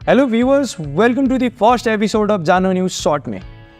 Hello viewers, welcome to the first episode of Jaano news short में,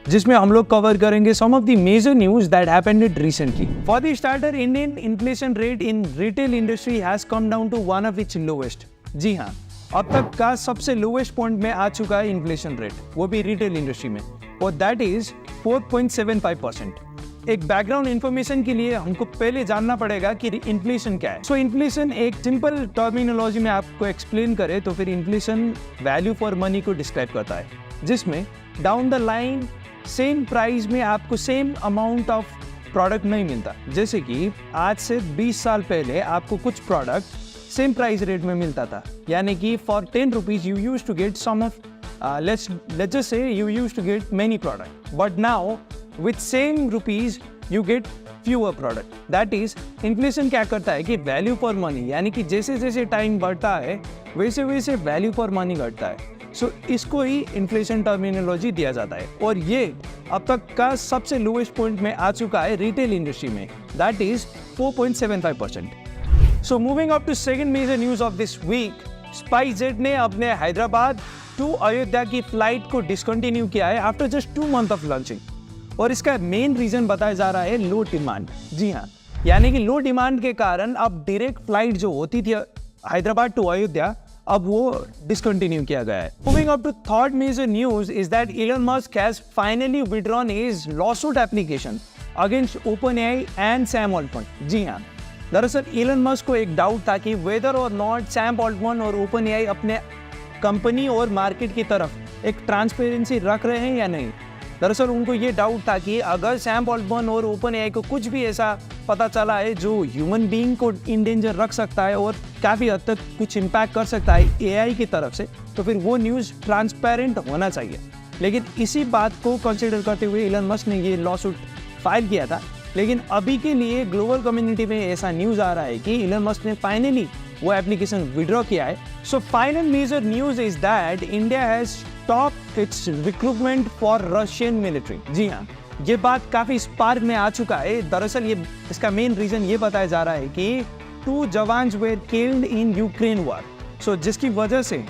जिसमें हम लोग कवर करेंगे some of the major news that happened recently. For the starter, Indian inflation rate in retail industry has come down to one of its lowest. जी हाँ, अब तक का सबसे लोएस्ट पॉइंट में आ चुका है इन्फ्लेशन रेट, वो भी रिटेल इंडस्ट्री में, और दैट इज 4.75%। एक बैकग्राउंड इन्फॉर्मेशन के लिए हमको पहले जानना पड़ेगा कि इन्फ्लेशन क्या है। सो इन्फ्लेशन एक सिंपल टर्मिनोलॉजी में आपको एक्सप्लेन करे तो फिर इन्फ्लेशन वैल्यू फॉर मनी को डिस्क्राइब करता है, जिसमें down the line same price में आपको सेम अमाउंट ऑफ प्रोडक्ट नहीं मिलता। जैसे कि आज से 20 साल पहले आपको कुछ प्रोडक्ट सेम प्राइस रेट में मिलता था, यानी कि for 10 rupees you use to get some of let's just say you used to get many product, but now with same rupees you get fewer product. That is, inflation क्या करता है कि value for money, यानी कि जैसे जैसे time बढ़ता है वैसे वैसे value for money घटता है। सो इसको ही inflation टर्मिनोलॉजी दिया जाता है, और ये अब तक का सबसे लोएस्ट पॉइंट में आ चुका है रिटेल इंडस्ट्री में, that is 4.75%. So moving up to second major news of this week, SpiceJet ने अपने हैदराबाद टू अयोध्या की फ्लाइट को डिसकंटिन्यू किया है after just 2 month of launching, और इसका मेन रीजन बताया जा रहा है लो डिमांड। जी हाँ, यानी कि लो डिमांड के कारण अब डायरेक्ट फ्लाइट जो होती थी हैदराबाद टू अयोध्या, अब वो डिसकंटिन्यू किया गया है। Moving up to third major news is that Elon Musk has finally withdrawn his lawsuit application against OpenAI and Sam Altman. जी हाँ, दरअसल इलन मस्क को एक डाउट था कि वेदर और नॉट सैम ऑल्टमैन और ओपनएआई अपने कंपनी और मार्केट की तरफ एक ट्रांसपेरेंसी रख रहे हैं या नहीं। दरअसल उनको ये डाउट था कि अगर सैम ऑल्टमैन और ओपनएआई को कुछ भी ऐसा पता चला है जो ह्यूमन बीइंग को इन डेंजर रख सकता है और काफ़ी हद तक कुछ इम्पैक्ट कर सकता है एआई की तरफ से, तो फिर वो न्यूज़ ट्रांसपेरेंट होना चाहिए। लेकिन इसी बात को कंसिडर करते हुए इलन मस्क ने ये लॉसूट फाइल किया था। लेकिन अभी के लिए ग्लोबल कम्युनिटी में ऐसा न्यूज़ आ रहा है कि इलन मस्क ने फाइनली वो एप्लीकेशन विड्रॉ किया है। So final major news is that India has stopped its recruitment for Russian military. जी हाँ, ये बात काफ़ी स्पार्क में आ चुका है। दरअसल ये इसका मेन रीज़न ये बताया जा रहा है कि 2 jawans were killed in Ukraine war. So जिसकी वजह से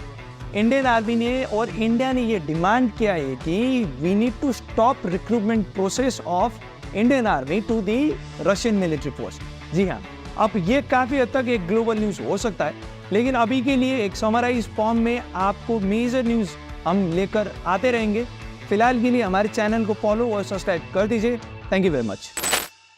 इंडियन आर्मी ने और इंडिया ने ये डिमांड किया है कि we need to stop recruitment process of Indian army to the Russian military force. जी हाँ, अब ये काफ़ी हद तक एक ग्लोबल न्यूज़ हो सकता है, लेकिन अभी के लिए एक समराइज फॉर्म में आपको मेजर न्यूज़ हम लेकर आते रहेंगे। फिलहाल के लिए हमारे चैनल को फॉलो और सब्सक्राइब कर दीजिए। Thank you very much.